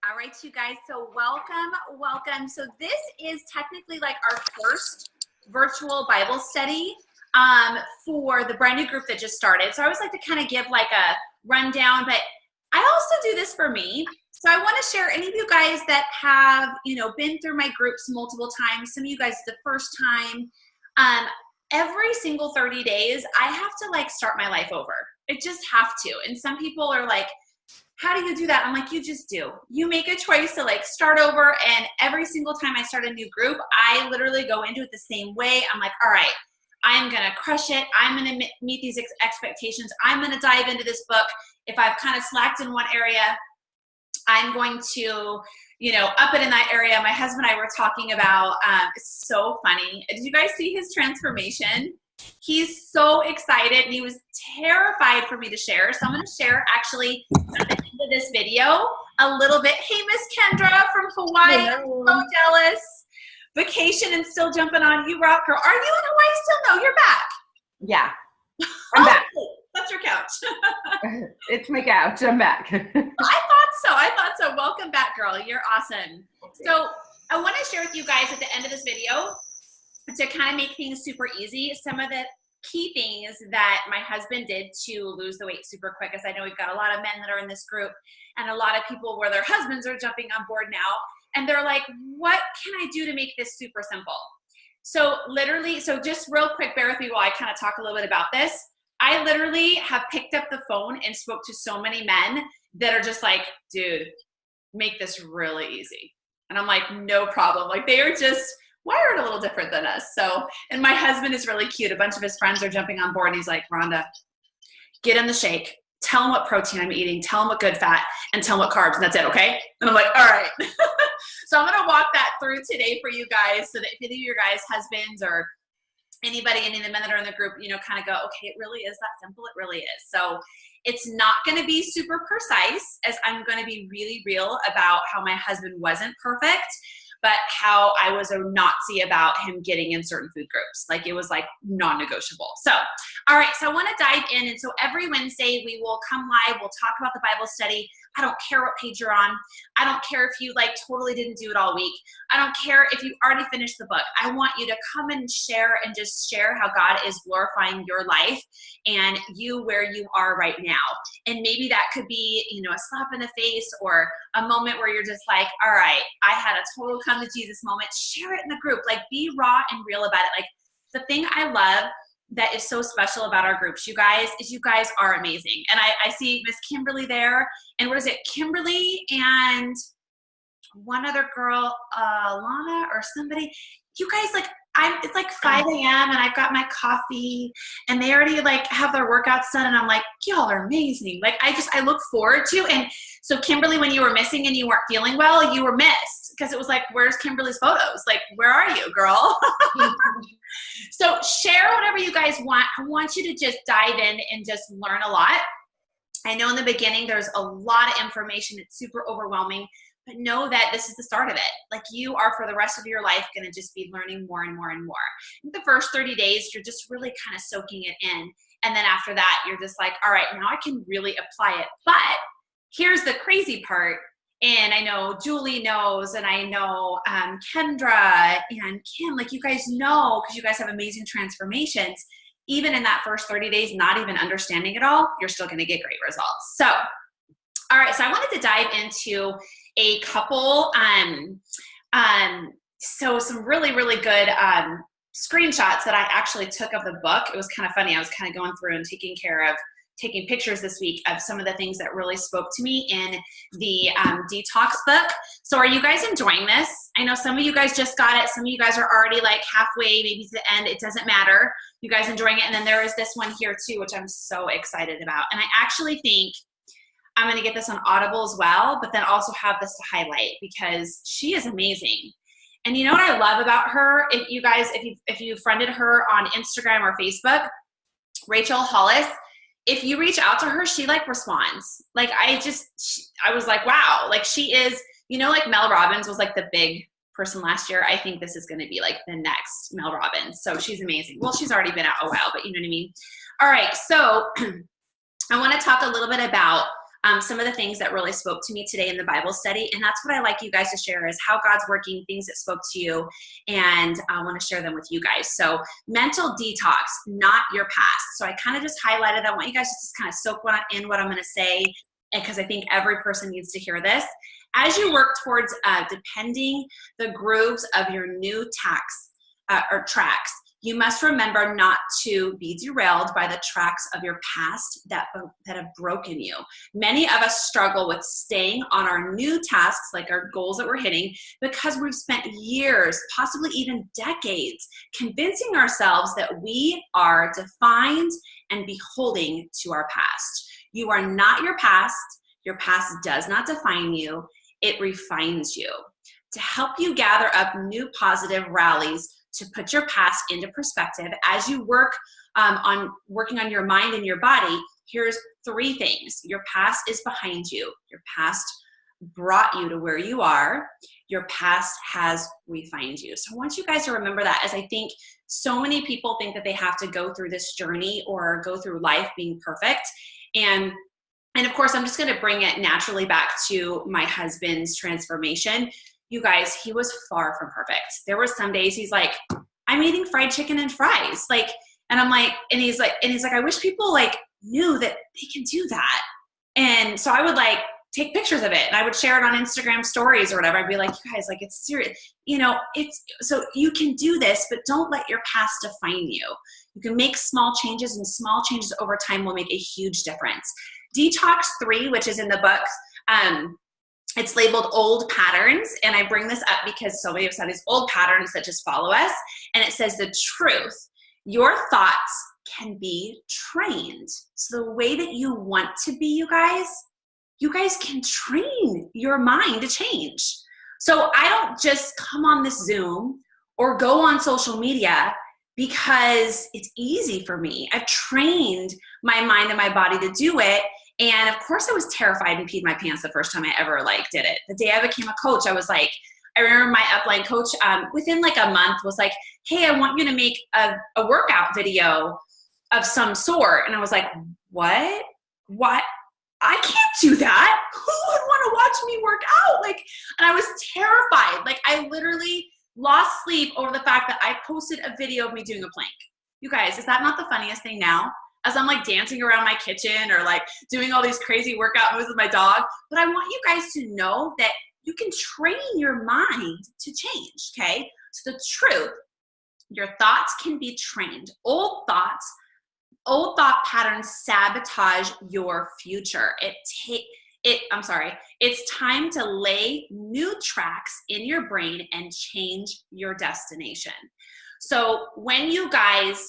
All right, you guys, so welcome. So this is technically like our first virtual Bible study for the brand new group that just started. So I always like to kind of give like a rundown, but I also do this for me. So I want to share any of you guys that have, been through my groups multiple times. Some of you guys the first time. Every single 30 days, I have to like start my life over. I just have to. And some people are like, how do you do that? I'm like, you just do. You make a choice to like start over. And every single time I start a new group, I literally go into it the same way. I'm like, all right, I'm going to crush it. I'm going to meet these expectations. I'm going to dive into this book. If I've kind of slacked in one area, I'm going to, up it in that area. My husband and I were talking about, it's so funny. Did you guys see his transformation? He's so excited and he was terrified for me to share. So I'm going to share actually at the end of this video a little bit. Hey, Miss Kendra from Hawaii. Hello. I'm so jealous. Vacation and still jumping on. You rock, girl. Are you in Hawaii still? No, you're back. Yeah. I'm back. That's your couch. It's my couch. I'm back. I thought so. Welcome back, girl. You're awesome. So I want to share with you guys at the end of this video to kind of make things super easy, some of the key things that my husband did to lose the weight super quick. As I know we've got a lot of men that are in this group and a lot of people where their husbands are jumping on board now. And they're like, what can I do to make this super simple? So literally, just real quick, bear with me while I kind of talk a little bit about this. I literally have picked up the phone and spoke to so many men that are just like, dude, make this really easy. And I'm like, no problem. Like they are just wired a little different than us. So, and my husband is really cute. A bunch of his friends are jumping on board and he's like, Rhonda, get in the shake. Tell him what protein I'm eating. Tell him what good fat and tell him what carbs and that's it. Okay. And I'm like, all right. So I'm going to walk that through today for you guys so that if any of your guys' husbands or anybody, any of the men that are in the group, kind of go, okay, it really is that simple. It really is. So it's not going to be super precise as I'm going to be really real about how my husband wasn't perfect, but how I was a Nazi about him getting in certain food groups. Like it was like non-negotiable. So, all right. So I want to dive in. And so every Wednesday we will come live. We'll talk about the Bible study. I don't care what page you're on. I don't care if you like totally didn't do it all week. I don't care if you already finished the book. I want you to come and share and just share how God is glorifying your life and you where you are right now. And maybe that could be, a slap in the face or a moment where you're just like, all right, I had a total come to Jesus moment. Share it in the group. Like be raw and real about it. Like the thing I love that is so special about our groups, you guys, is you guys are amazing. And I see Miss Kimberly there. And what is it? Kimberly and one other girl, Lana or somebody. You guys, like, it's like 5 a.m. and I've got my coffee and they already like have their workouts done. And I'm like, y'all are amazing. Like, I look forward to. And so Kimberly, when you were missing and you weren't feeling well, you were missed because it was like, where's Kimberly's photos? Like, where are you, girl? So share whatever you guys want. I want you to just dive in and just learn a lot. I know in the beginning, there's a lot of information. It's super overwhelming. But know that this is the start of it. Like you are for the rest of your life going to just be learning more and more and more. The first 30 days, you're just really kind of soaking it in. And then after that, you're just like, all right, now I can really apply it. But here's the crazy part. And I know Julie knows, and I know Kendra and Kim, like you guys know, because you guys have amazing transformations. Even in that first 30 days, not even understanding it all, you're still going to get great results. So, all right, so I wanted to dive into a couple, so some really, really good screenshots that I actually took of the book. It was kind of funny. I was kind of going through and taking pictures this week of some of the things that really spoke to me in the detox book. So are you guys enjoying this? I know some of you guys just got it. Some of you guys are already like halfway, maybe to the end. It doesn't matter. You guys enjoying it. And then there is this one here too, which I'm so excited about. And I actually think I'm going to get this on Audible as well, but then also have this to highlight because she is amazing. And you know what I love about her? If you guys, if you friended her on Instagram or Facebook, Rachel Hollis, if you reach out to her, she like responds. Like I was like, wow, like she is, like Mel Robbins was like the big person last year. I think this is going to be like the next Mel Robbins. So she's amazing. Well, she's already been out a while, but you know what I mean? All right. So I want to talk a little bit about some of the things that really spoke to me today in the Bible study. And that's what I like you guys to share, is how God's working, things that spoke to you. And I want to share them with you guys. So mental detox, not your past. So I kind of just highlighted, I want you guys to just kind of soak in what I'm going to say, because I think every person needs to hear this. As you work towards depending the grooves of your new tracks, you must remember not to be derailed by the tracks of your past that have broken you. Many of us struggle with staying on our new tasks, like our goals that we're hitting, because we've spent years, possibly even decades, convincing ourselves that we are defined and beholding to our past. You are not your past. Your past does not define you. It refines you. To help you gather up new positive rallies to put your past into perspective as you work on working on your mind and your body, here's 3 things. Your past is behind you. Your past brought you to where you are. Your past has refined you. So I want you guys to remember that, as I think so many people think that they have to go through this journey or go through life being perfect. And of course, I'm just going to bring it naturally back to my husband's transformation. You guys, he was far from perfect. There were some days he's like, I'm eating fried chicken and fries. And I'm like, and he's like, I wish people knew that they can do that. And so I would take pictures of it and I would share it on Instagram stories or whatever. I'd be like, you guys, it's serious. So you can do this, but don't let your past define you. You can make small changes, and small changes over time will make a huge difference. Detox 3, which is in the book, it's labeled old patterns. And I bring this up because so many of us have these old patterns that just follow us. And it says the truth, your thoughts can be trained. So the way that you want to be, you guys can train your mind to change. So I don't just come on this Zoom or go on social media because it's easy for me. I've trained my mind and my body to do it. And of course I was terrified and peed my pants the first time I ever did it. The day I became a coach, I was like, I remember my upline coach within a month was like, hey, I want you to make a workout video of some sort. And I was like, what? I can't do that. Who would want to watch me work out? And I was terrified. I literally lost sleep over the fact that I posted a video of me doing a plank. You guys, is that not the funniest thing now? As I'm dancing around my kitchen or doing all these crazy workout moves with my dog. But I want you guys to know that you can train your mind to change, okay? So the truth, your thoughts can be trained. Old thought patterns sabotage your future. It's time to lay new tracks in your brain and change your destination. So when you guys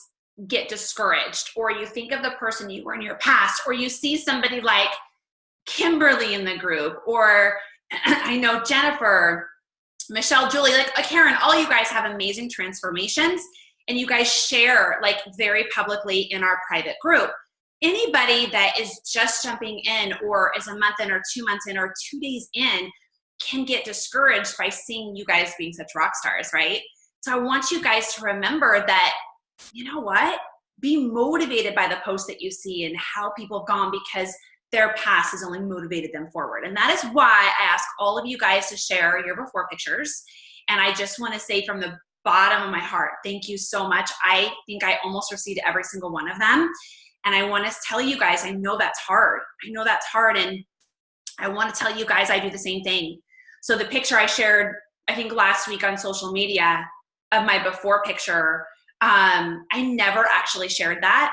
get discouraged, or you think of the person you were in your past, or you see somebody like Kimberly in the group, or I know Jennifer, Michelle, Julie, Karen, all you guys have amazing transformations, and you guys share very publicly in our private group. Anybody that is just jumping in, or is a month in, or 2 months in, or 2 days in, can get discouraged by seeing you guys being such rock stars, right? So I want you guys to remember that, you know what? Be motivated by the posts that you see and how people have gone, because their past has only motivated them forward. And that is why I ask all of you guys to share your before pictures. And I just want to say from the bottom of my heart, thank you so much. I think I almost received every single one of them. And I want to tell you guys, I know that's hard. And I want to tell you guys, I do the same thing. So the picture I shared, I think last week on social media, of my before picture, I never actually shared that.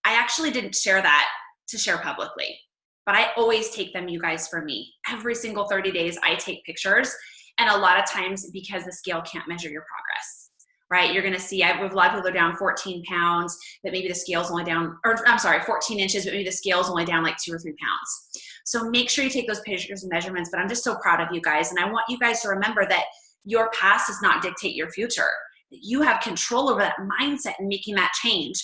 I actually didn't share that to share publicly, but I always take them, you guys, for me. Every single 30 days, I take pictures. And a lot of times, because the scale can't measure your progress, right? You're going to see, I have a lot of people are down 14 pounds, but maybe the scale's only down, 14 inches, but maybe the scale's only down 2 or 3 pounds. So make sure you take those pictures and measurements, but I'm just so proud of you guys. And I want you guys to remember that your past does not dictate your future. You have control over that mindset and making that change.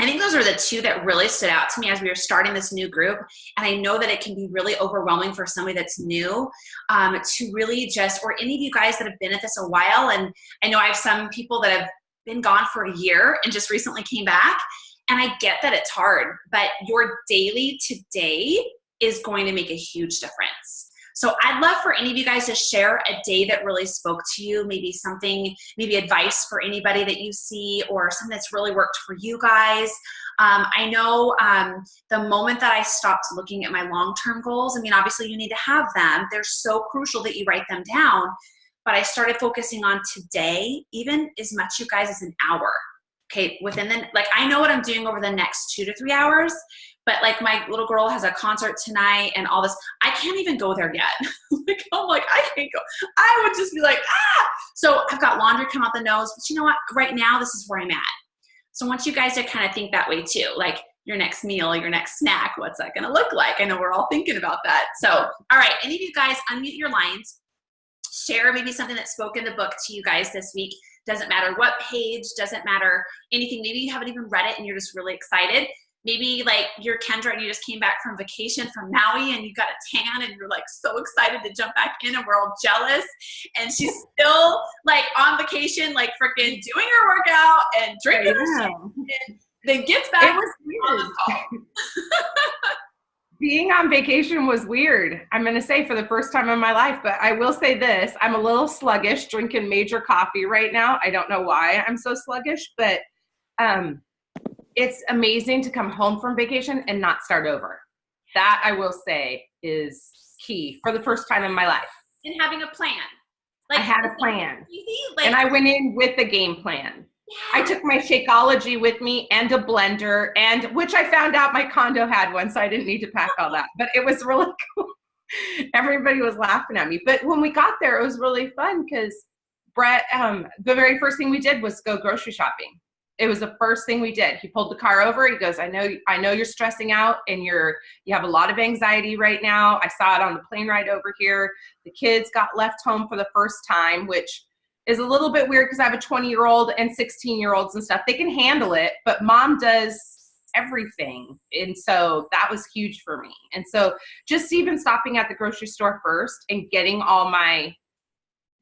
I think those are the 2 that really stood out to me as we were starting this new group. And I know that it can be really overwhelming for somebody that's new to really just, or any of you guys that have been at this a while. And I know I have some people that have been gone for a year and just recently came back. And I get that it's hard, but your daily today is going to make a huge difference. So I'd love for any of you guys to share a day that really spoke to you, maybe something, maybe advice for anybody that you see, or something that's really worked for you guys. I know the moment that I stopped looking at my long-term goals, I mean, obviously you need to have them. They're so crucial that you write them down. But I started focusing on today, even as much, you guys, as an hour. Okay, within the, like, I know what I'm doing over the next 2 to 3 hours, but like my little girl has a concert tonight and all this, I can't even go there yet. Like, I'm like, I can't go. I would just be like, ah! So I've got laundry come out the nose, but you know what? Right now, this is where I'm at. So I want you guys to kind of think that way too. Like your next meal, your next snack, what's that gonna look like? I know we're all thinking about that. So, all right, any of you guys unmute your lines. Share maybe something that spoke in the book to you guys this week. Doesn't matter what page, doesn't matter anything. Maybe you haven't even read it and you're just really excited. Maybe like you're Kendra and you just came back from vacation from Maui and you got a tan and you're like so excited to jump back in and we're all jealous. And she's still like on vacation, like freaking doing her workout and drinking her shit and then gets back. It was weird. Being on vacation was weird, I'm going to say, for the first time in my life. But I will say this, I'm a little sluggish drinking major coffee right now. I don't know why I'm so sluggish, but it's amazing to come home from vacation and not start over. That, I will say, is key for the first time in my life. And having a plan. Like, I had a plan. Easy? Like, and I went in with a game plan. Yeah. I took my Shakeology with me and a blender, and which I found out my condo had one, so I didn't need to pack all that. But it was really cool. Everybody was laughing at me. But when we got there, it was really fun because Brett, the very first thing we did was go grocery shopping. It was the first thing we did. He pulled the car over. He goes, I know you're stressing out and you have a lot of anxiety right now. I saw it on the plane ride over here. The kids got left home for the first time, which is a little bit weird because I have a 20-year-old and 16-year-olds and stuff. They can handle it, but mom does everything. And so that was huge for me. And so just even stopping at the grocery store first and getting all my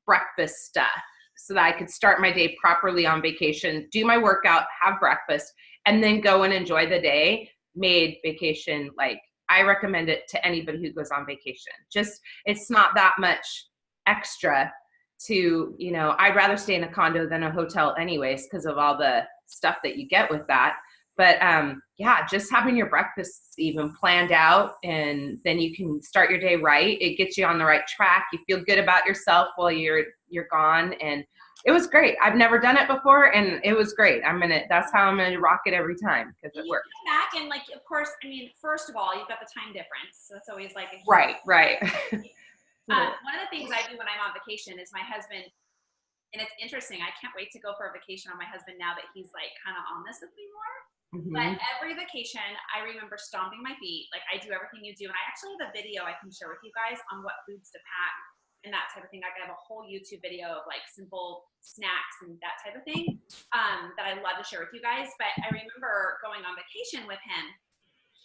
breakfast stuff so that I could start my day properly on vacation, do my workout, have breakfast, and then go and enjoy the day made vacation, like, I recommend it to anybody who goes on vacation. Just, it's not that much extra to, you know, I'd rather stay in a condo than a hotel anyways because of all the stuff that you get with that. But yeah, just having your breakfasts even planned out, and then you can start your day right. It gets you on the right track. You feel good about yourself while you're gone, and it was great. I've never done it before, and it was great. That's how I'm gonna rock it every time because it works. Come back and, like, of course, I mean, first of all, you've got the time difference. So that's always like a huge right. One of the things I do when I'm on vacation is my husband, and it's interesting. I can't wait to go for a vacation on my husband now that he's like kind of on this with me more. Mm-hmm. But every vacation, I remember stomping my feet. Like, I do everything you do. And I actually have a video I can share with you guys on what foods to pack and that type of thing. Like, I have a whole YouTube video of like simple snacks and that type of thing that I love to share with you guys. But I remember going on vacation with him.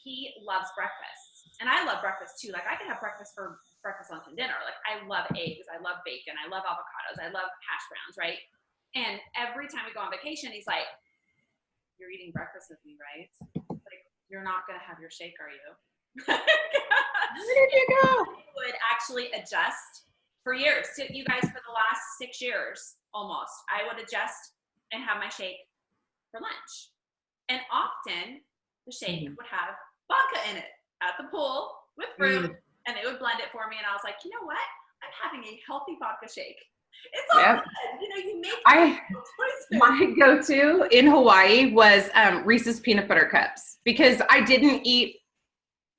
He loves breakfast. And I love breakfast too. Like, I can have breakfast for breakfast, lunch, and dinner. Like, I love eggs. I love bacon. I love avocados. I love hash browns, right? And every time we go on vacation, he's like, you're eating breakfast with me, right? Like, you're not going to have your shake, are you? Where did you go? I would actually adjust for years. So you guys, for the last 6 years, almost, I would adjust and have my shake for lunch. And often the shake would have vodka in it at the pool with fruit, and they would blend it for me. And I was like, you know what? I'm having a healthy vodka shake. It's all good. You know, you make choices. My go-to in Hawaii was Reese's peanut butter cups because I didn't eat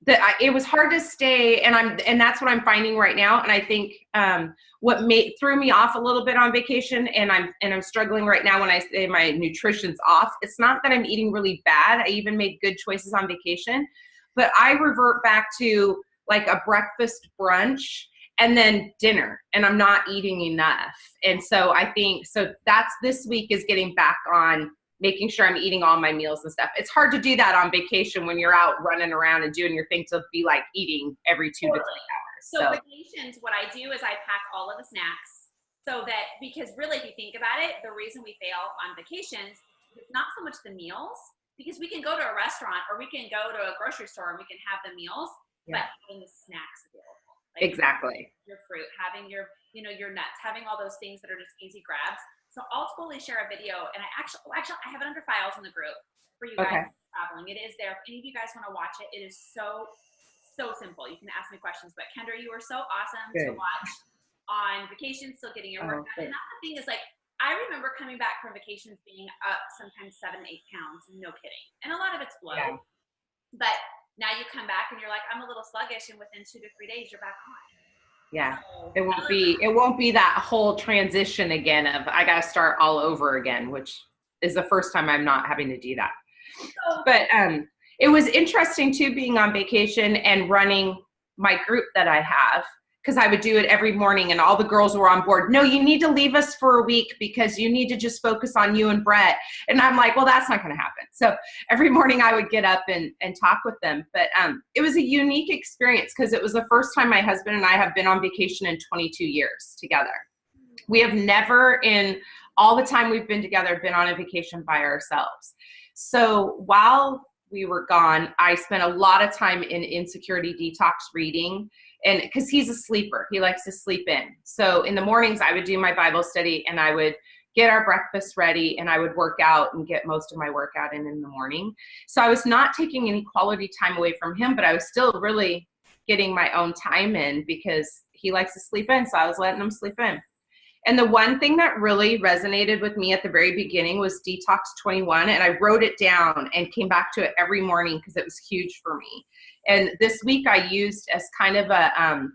it was hard to stay, and that's what I'm finding right now. And I think what threw me off a little bit on vacation, and I'm struggling right now when I say my nutrition's off. It's not that I'm eating really bad. I even made good choices on vacation, but I revert back to like a breakfast, brunch, and then dinner, and I'm not eating enough. And so I think, that's this week is getting back on making sure I'm eating all my meals and stuff. It's hard to do that on vacation when you're out running around and doing your thing, to be like eating every 2 to 3 hours. So vacations, what I do is I pack all of the snacks so that, because really if you think about it, the reason we fail on vacations is not so much the meals, because we can go to a restaurant or we can go to a grocery store and we can have the meals, but having the snacks available. Like Exactly. your fruit, having your, you know, your nuts, having all those things that are just easy grabs. So I'll totally share a video, and I actually I have it under files in the group for you guys traveling. It is there. If any of you guys want to watch it, it is so simple. You can ask me questions. But Kendra, you were so awesome to watch on vacation, still getting your work done. And that's the thing is, like, I remember coming back from vacations being up sometimes 7-8 pounds, no kidding. And a lot of it's bloat. Yeah. But now you come back and you're like, I'm a little sluggish, and within 2 to 3 days you're back on. Yeah. So, it won't be that whole transition again of I got to start all over again, which is the first time I'm not having to do that. So, but it was interesting too, being on vacation and running my group that I have, because I would do it every morning and all the girls were on board. No, you need to leave us for a week because you need to just focus on you and Brett. And I'm like, well, that's not going to happen. So every morning I would get up and talk with them. But it was a unique experience because it was the first time my husband and I have been on vacation in 22 years together. We have never, in all the time we've been together, been on a vacation by ourselves. So while we were gone, I spent a lot of time in Insecurity detox reading, and because he's a sleeper, he likes to sleep in. So in the mornings I would do my Bible study and I would get our breakfast ready and I would work out and get most of my workout in the morning. So I was not taking any quality time away from him, but I was still really getting my own time in because he likes to sleep in. So I was letting him sleep in. And the one thing that really resonated with me at the very beginning was Detox 21. And I wrote it down and came back to it every morning because it was huge for me. And this week I used as kind of a,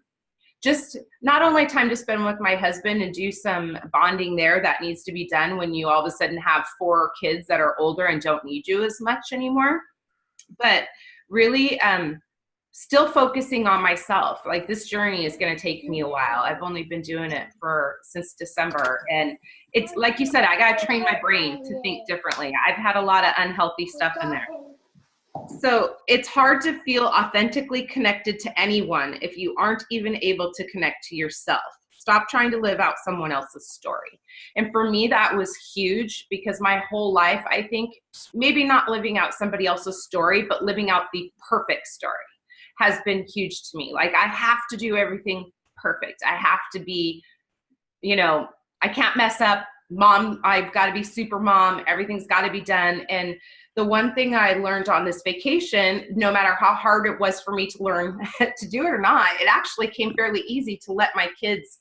just not only time to spend with my husband and do some bonding there that needs to be done when you all of a sudden have 4 kids that are older and don't need you as much anymore, but really, still focusing on myself. Like, this journey is going to take me a while. I've only been doing it since December. And it's like you said, I got to train my brain to think differently. I've had a lot of unhealthy stuff in there. So it's hard to feel authentically connected to anyone if you aren't even able to connect to yourself. Stop trying to live out someone else's story. And for me, that was huge because my whole life, I think, maybe not living out somebody else's story, but living out the perfect story has been huge to me. Like, I have to do everything perfect. I have to be, you know, I can't mess up. Mom, I've got to be super mom. Everything's got to be done. And the one thing I learned on this vacation, no matter how hard it was for me to learn to do it or not, it actually came fairly easy to let my kids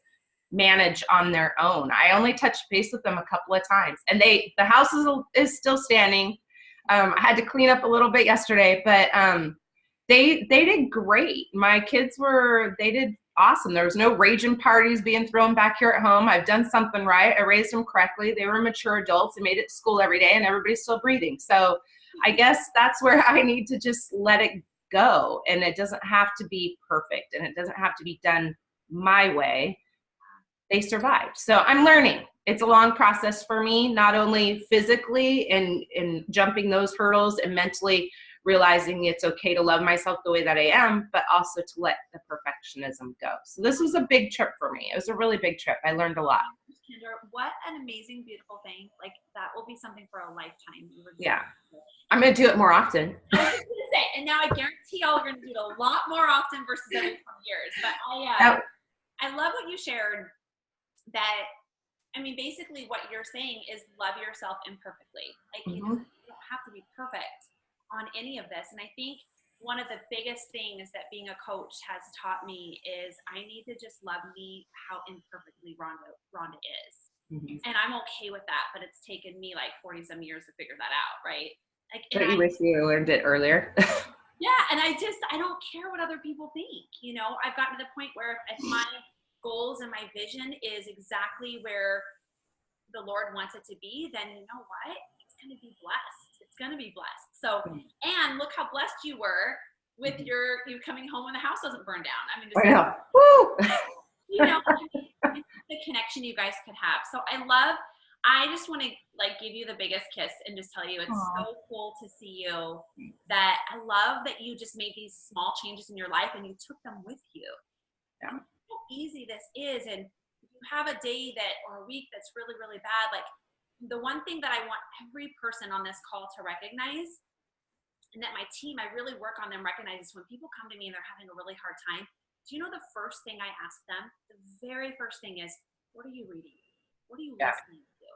manage on their own. I only touched base with them a couple of times, and the house is still standing. I had to clean up a little bit yesterday, but they did great. My kids they did awesome. There was no raging parties being thrown back here at home. I've done something right. I raised them correctly. They were mature adults and made it to school every day, and everybody's still breathing. So I guess that's where I need to just let it go. And it doesn't have to be perfect, and it doesn't have to be done my way. They survived. So I'm learning. It's a long process for me, not only physically and jumping those hurdles and mentally realizing it's okay to love myself the way that I am, but also to let the perfectionism go. So this was a big trip for me. It was a really big trip. I learned a lot. Kendra, what an amazing, beautiful thing. Like, that will be something for a lifetime. Yeah. I'm going to do it more often. I was going to say, and now I guarantee y'all are going to do it a lot more often versus every 20 years. But I love what you shared, that, I mean, basically what you're saying is love yourself imperfectly. Like, you don't have to be perfect on any of this. And I think one of the biggest things that being a coach has taught me is I need to just love me how imperfectly Rhonda is. And I'm okay with that, but it's taken me like 40 some years to figure that out, right? Like, don't you wish you learned it earlier? Yeah, and I don't care what other people think. You know, I've gotten to the point where if my goals and my vision is exactly where the Lord wants it to be, then you know what? It's going to be blessed. It's going to be blessed. So, and look how blessed you were with you coming home when the house doesn't burn down. I mean, just, you know, the connection you guys could have. So I just want to like give you the biggest kiss and just tell you it's so cool to see you, that I love that you just made these small changes in your life and you took them with you. Yeah. How easy this is. And if you have a day or a week that's really, really bad, like, the one thing that I want every person on this call to recognize and that my team, I really work on them, recognizes when people come to me and they're having a really hard time, do you know the first thing I ask them? The very first thing is, what are you reading? What are you listening to?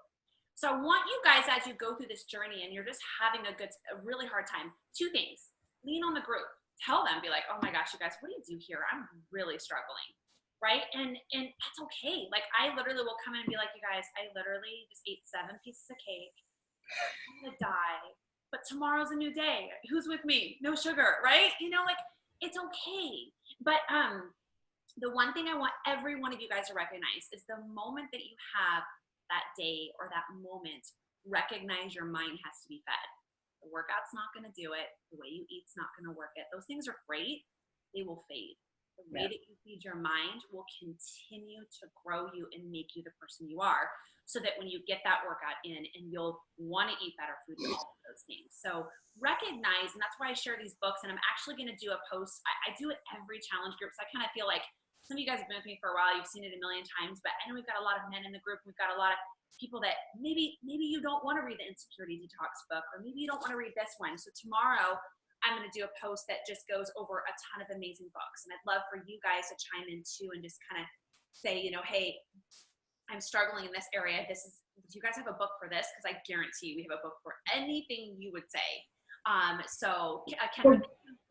So I want you guys, as you go through this journey and you're just having a really hard time, two things. Lean on the group. Tell them, be like, oh my gosh, you guys, what do you do here? I'm really struggling, right? And that's okay. Like, I literally will come in and be like, you guys, I literally just ate 7 pieces of cake. I'm gonna die, but tomorrow's a new day. Who's with me? No sugar, right? You know, like, it's okay. But the one thing I want every one of you guys to recognize is the moment that you have that day or that moment, recognize your mind has to be fed. The workout's not going to do it. The way you eat's not going to work it. Those things are great. They will fade. The way that you feed your mind will continue to grow you and make you the person you are, so that when you get that workout in, and you'll want to eat better food and all of those things. So recognize, and that's why I share these books, and I'm actually going to do a post. I do it every challenge group, so I kind of feel like some of you guys have been with me for a while. You've seen it a million times, but I know we've got a lot of men in the group. We've got a lot of people that maybe you don't want to read the Insecurity Detox book, or maybe you don't want to read this one. So tomorrow I'm going to do a post that just goes over a ton of amazing books. And I'd love for you guys to chime in too and just kind of say, you know, hey, I'm struggling in this area. Do you guys have a book for this? Because I guarantee we have a book for anything you would say.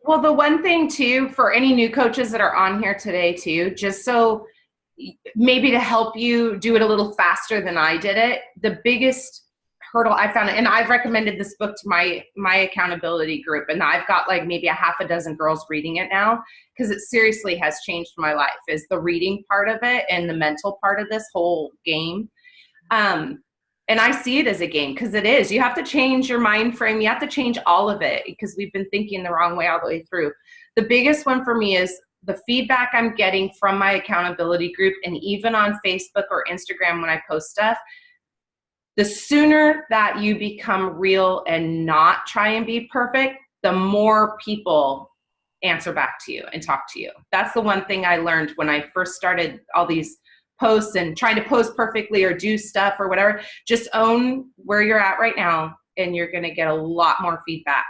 Well, the one thing too, for any new coaches that are on here today too, just so maybe to help you do it a little faster than I did it, the biggest hurdle I found, and I've recommended this book to my accountability group, and I've got like maybe a half a dozen girls reading it now, because it seriously has changed my life, is the reading part of it and the mental part of this whole game. And I see it as a game, because it is. You have to change your mind frame. You have to change all of it, because we've been thinking the wrong way all the way through. The biggest one for me is the feedback I'm getting from my accountability group, and even on Facebook or Instagram when I post stuff. The sooner that you become real and not try and be perfect, the more people answer back to you and talk to you. That's the one thing I learned when I first started all these posts and trying to post perfectly or do stuff or whatever. Just own where you're at right now, and you're going to get a lot more feedback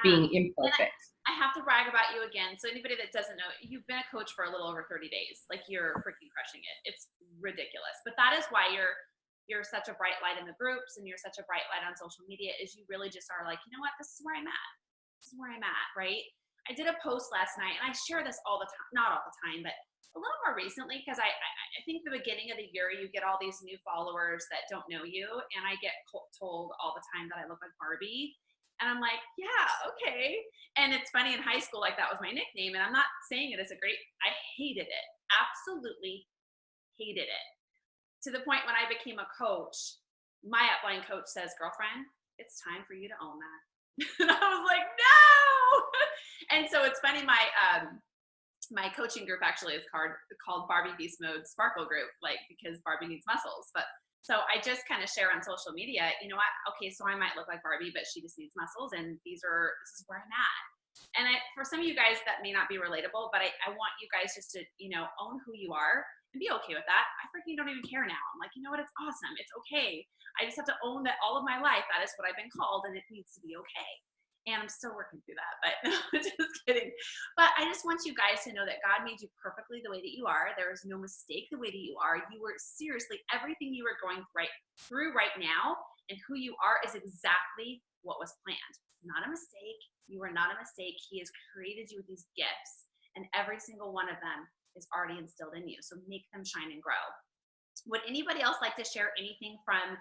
being imperfect. I have to brag about you again. So anybody that doesn't know, you've been a coach for a little over 30 days. Like, you're freaking crushing it. It's ridiculous. But that is why you're such a bright light in the groups, and you're such a bright light on social media, is you really just are like, you know what, this is where I'm at. This is where I'm at, right? I did a post last night, and I share this all the time, not all the time, but a little more recently, because I think the beginning of the year, you get all these new followers that don't know you, and I get told all the time that I look like Barbie. And I'm like, yeah, okay. And it's funny, in high school, like, that was my nickname, and I'm not saying it as I hated it. Absolutely hated it. To the point when I became a coach, my upline coach says, girlfriend, it's time for you to own that. And I was like, no. And so it's funny, my coaching group actually is called Barbie Beast Mode Sparkle Group, like, because Barbie needs muscles. But so I just kind of share on social media, you know what, okay, so I might look like Barbie, but she just needs muscles, and this is where I'm at. And for some of you guys, that may not be relatable, but I want you guys just to, you know, own who you are and be okay with that. I freaking don't even care now. I'm like, you know what, it's awesome. It's okay. I just have to own that all of my life, that is what I've been called, and it needs to be okay. And I'm still working through that, but no, just kidding. But I just want you guys to know that God made you perfectly the way that you are. There is no mistake the way that you are. You were seriously, everything you are going through right now, and who you are is exactly what was planned. Not a mistake. You are not a mistake. He has created you with these gifts, and every single one of them is already instilled in you. So make them shine and grow. Would anybody else like to share anything from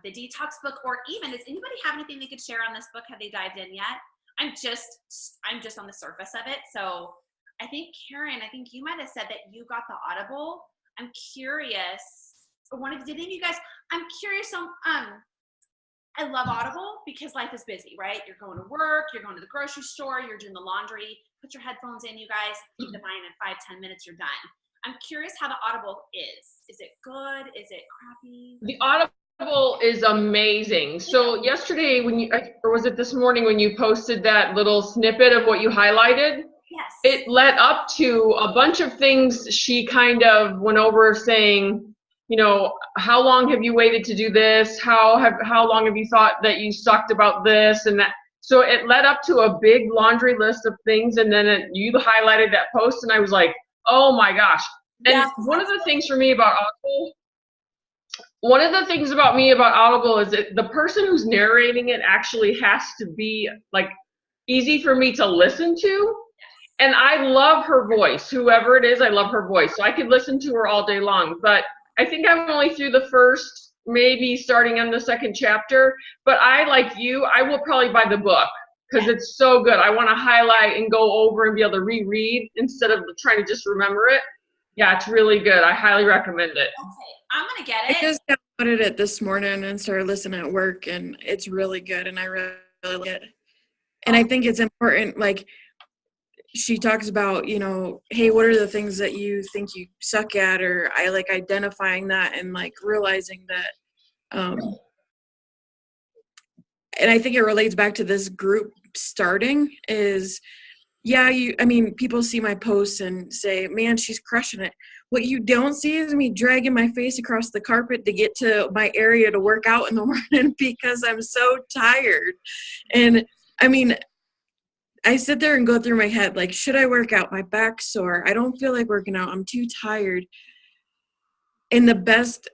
the detox book, or even, does anybody have anything they could share on this book? Have they dived in yet? I'm just on the surface of it. So I think, Karen, you might have said that you got the Audible. I'm curious. Did any of you guys? I'm curious. I love Audible because life is busy, right? You're going to work, you're going to the grocery store, you're doing the laundry. Put your headphones in, you guys. Keep them in 5-10 minutes. You're done. I'm curious how the Audible is. Is it good? Is it crappy? The Audible is amazing. So yesterday, or was it this morning when you posted that little snippet of what you highlighted? Yes. It led up to a bunch of things she kind of went over, saying, you know, how long have you waited to do this? How long have you thought that you sucked about this and that? So it led up to a big laundry list of things, and then you highlighted that post, and I was like, oh my gosh. And Yes. one of the things for me about Audible, one of the things about me about Audible is that the person who's narrating it actually has to be like easy for me to listen to. And I love her voice, whoever it is, I love her voice. So I could listen to her all day long, but I think I'm only through the first, maybe starting on the second chapter, but I, like you, I will probably buy the book because it's so good. I want to highlight and go over and be able to reread instead of trying to just remember it. Yeah, it's really good. I highly recommend it. Okay, I'm going to get it. I just downloaded it this morning and started listening at work, and it's really good, and I really like it. And I think it's important, like, she talks about, you know, hey, what are the things that you think you suck at, or I like identifying that and like realizing that, and I think it relates back to this group starting is, yeah, I mean, people see my posts and say, man, she's crushing it. What you don't see is me dragging my face across the carpet to get to my area to work out in the morning because I'm so tired. And I mean, I sit there and go through my head, like, should I work out? My back's sore. I don't feel like working out. I'm too tired. And the best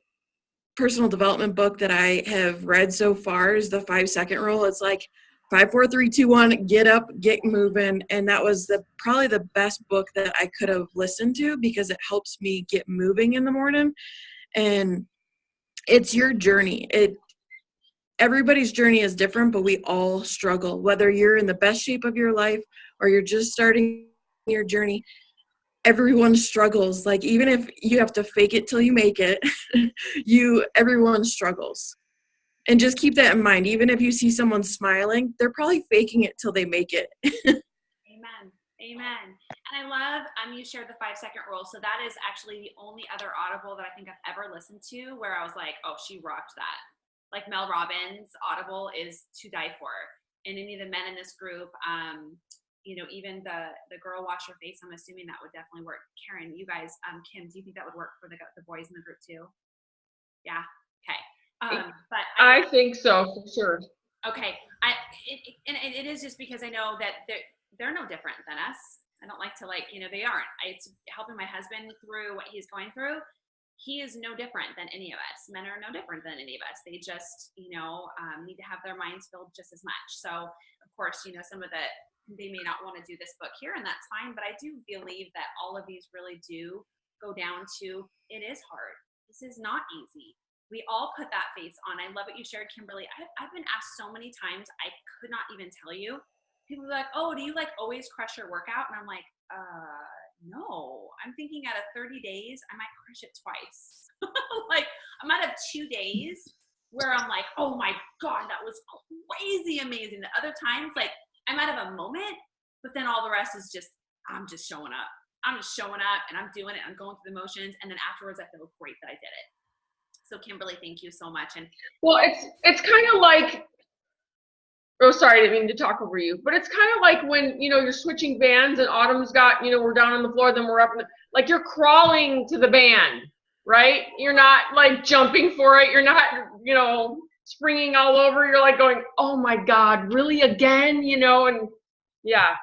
personal development book that I have read so far is the 5-second rule. It's like 5, 4, 3, 2, 1, get up, get moving. And that was probably the best book that I could have listened to because it helps me get moving in the morning. And it's your journey. Everybody's journey is different, but we all struggle. Whether you're in the best shape of your life or you're just starting your journey, everyone struggles. Like, even if you have to fake it till you make it, everyone struggles. And just keep that in mind. Even if you see someone smiling, they're probably faking it till they make it. Amen. Amen. And I love, you shared the 5-second rule. So that is actually the only other Audible that I think I've ever listened to where I was like, oh, she rocked that. Like Mel Robbins' Audible is to die for. And any of the men in this group, you know, even the girl wash your face, I'm assuming that would definitely work. Karen, you guys, Kim, do you think that would work for the boys in the group too? Yeah. Okay. But I think so, for sure. Okay. It is just because I know that they're no different than us. I don't like to they aren't. It's helping my husband through what he's going through. He is no different than any of us. Men are no different than any of us. They just, need to have their minds filled just as much. So, of course, some of they may not want to do this book here, and that's fine. But I do believe that all of these really do go down to it is hard. This is not easy. We all put that face on. I love what you shared, Kimberly. I've been asked so many times, I could not even tell you. People are like, oh, do you always crush your workout? And I'm like, no, I'm thinking out of 30 days, I might crush it twice. I'm out of 2 days where I'm like, oh my God, that was crazy amazing. The other times, I'm out of a moment, but then all the rest is just, I'm just showing up. I'm just showing up and I'm doing it. I'm going through the motions. And then afterwards, I feel great that I did it. So Kimberly, thank you so much. And well, it's kind of like, oh, sorry, I didn't mean to talk over you, but it's kind of like when, you're switching bands and Autumn's got, we're down on the floor, then we're up, you're crawling to the band, right? You're not jumping for it. You're not, springing all over. You're going, oh my God, really again, and yeah,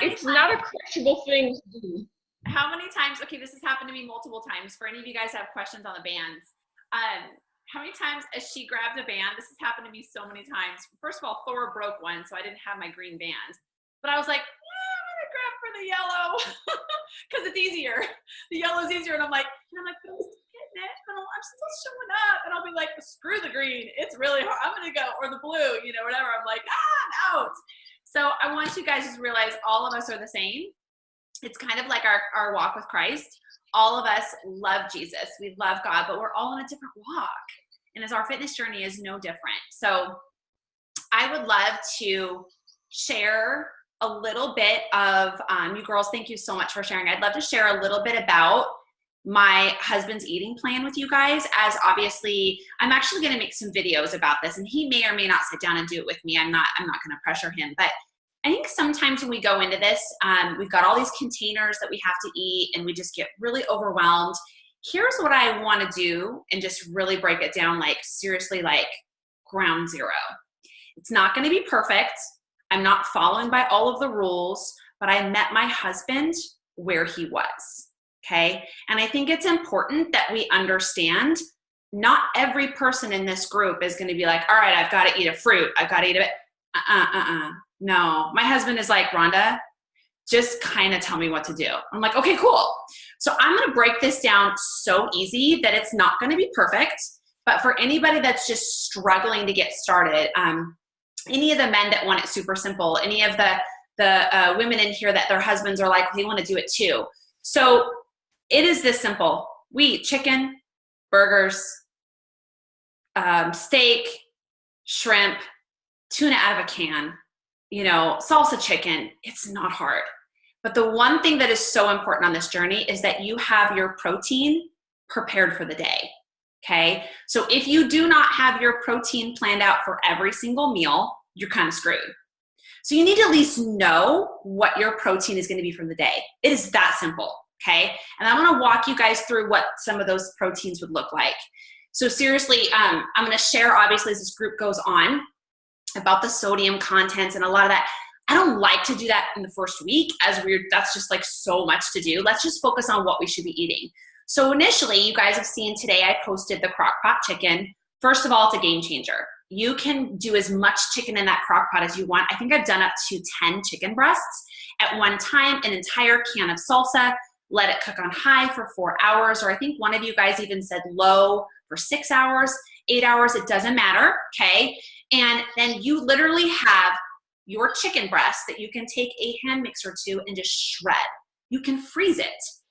it's not a crushable thing to do. How many times, okay, this has happened to me multiple times. For any of you guys have questions on the bands, how many times as she grabbed a band, this has happened to me so many times. First of all, Thor broke one, so I didn't have my green band. But I was like, I'm gonna grab for the yellow because it's easier. The yellow's easier, and I'm like, but I'm still getting it, but I'm still showing up. And I'll be like, screw the green, it's really hard. I'm gonna go, or the blue, whatever. I'm like, I'm out. So I want you guys to realize all of us are the same. It's kind of like our walk with Christ. All of us love Jesus. We love God, but we're all on a different walk. And as our fitness journey is no different. So I would love to share a little bit of, you girls, thank you so much for sharing. I'd love to share a little bit about my husband's eating plan with you guys, as obviously I'm actually going to make some videos about this, and he may or may not sit down and do it with me. I'm not going to pressure him, but I think sometimes when we go into this, we've got all these containers that we have to eat and we just get really overwhelmed. Here's what I want to do and just really break it down, seriously, ground zero. It's not going to be perfect. I'm not following by all of the rules, but I met my husband where he was. Okay. And I think it's important that we understand not every person in this group is going to be like, all right, I've got to eat a fruit. I've got to eat a bit. No, my husband is like, Rhonda, just kind of tell me what to do. I'm like, okay, cool. So I'm going to break this down so easy that it's not going to be perfect. But for anybody that's just struggling to get started, any of the men that want it super simple, any of the women in here that their husbands are like, they want to do it too. So it is this simple. We eat chicken, burgers, steak, shrimp, tuna out of a can, salsa chicken. It's not hard. But the one thing that is so important on this journey is that you have your protein prepared for the day. Okay. So if you do not have your protein planned out for every single meal, you're kind of screwed. So you need to at least know what your protein is going to be for the day. It is that simple. Okay. And I'm going to walk you guys through what some of those proteins would look like. So seriously, I'm going to share, obviously, as this group goes on, about the sodium contents and a lot of that. I don't like to do that in the first week that's just like so much to do. Let's just focus on what we should be eating. So initially, you guys have seen today, I posted the crock pot chicken. First of all, it's a game changer. You can do as much chicken in that crock pot as you want. I think I've done up to 10 chicken breasts at one time, an entire can of salsa, let it cook on high for 4 hours, or I think one of you guys even said low for 6 hours, 8 hours, it doesn't matter, okay? And then you literally have your chicken breast that you can take a hand mixer to and just shred. You can freeze it.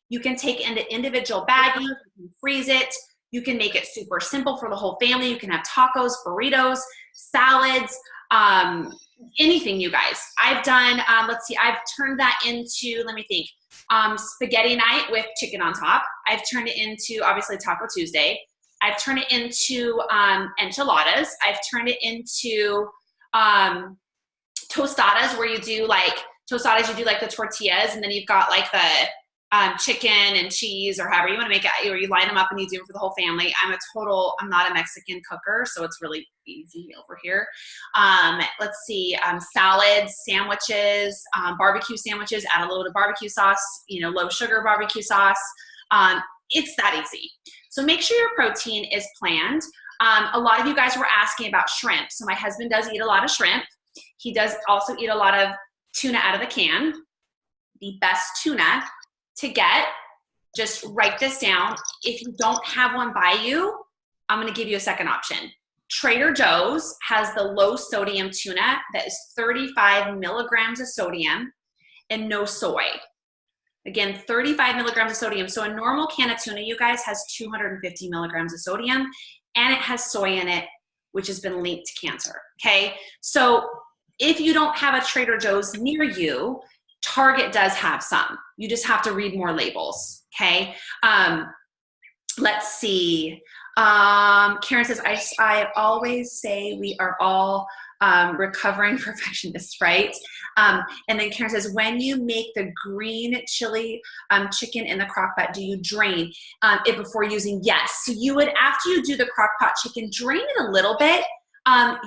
You can take into individual baggies, you can freeze it. You can make it super simple for the whole family. You can have tacos, burritos, salads, anything, you guys. I've done, I've turned that into, let me think, spaghetti night with chicken on top. I've turned it into, obviously, Taco Tuesday. I've turned it into enchiladas. I've turned it into tostadas, where you do like the tortillas, and then you've got like the chicken and cheese, or however you want to make it, or you line them up and you do them for the whole family. I'm not a Mexican cooker, so it's really easy over here. Let's see, salads, sandwiches, barbecue sandwiches, add a little bit of barbecue sauce, low sugar barbecue sauce. It's that easy. So make sure your protein is planned. A lot of you guys were asking about shrimp. So my husband does eat a lot of shrimp. He does also eat a lot of tuna out of the can. The best tuna to get, just write this down. If you don't have one by you, I'm going to give you a second option. Trader Joe's has the low sodium tuna that is 35 milligrams of sodium and no soy. Again, 35 milligrams of sodium. So a normal can of tuna, you guys, has 250 milligrams of sodium, and it has soy in it, which has been linked to cancer. Okay. So if you don't have a Trader Joe's near you, Target does have some. You just have to read more labels. Okay. Let's see. Karen says, I always say we are all recovering perfectionists, right? And then Karen says, when you make the green chili chicken in the crock pot, do you drain it before using? Yes. So you would, after you do the crock pot chicken, drain it a little bit.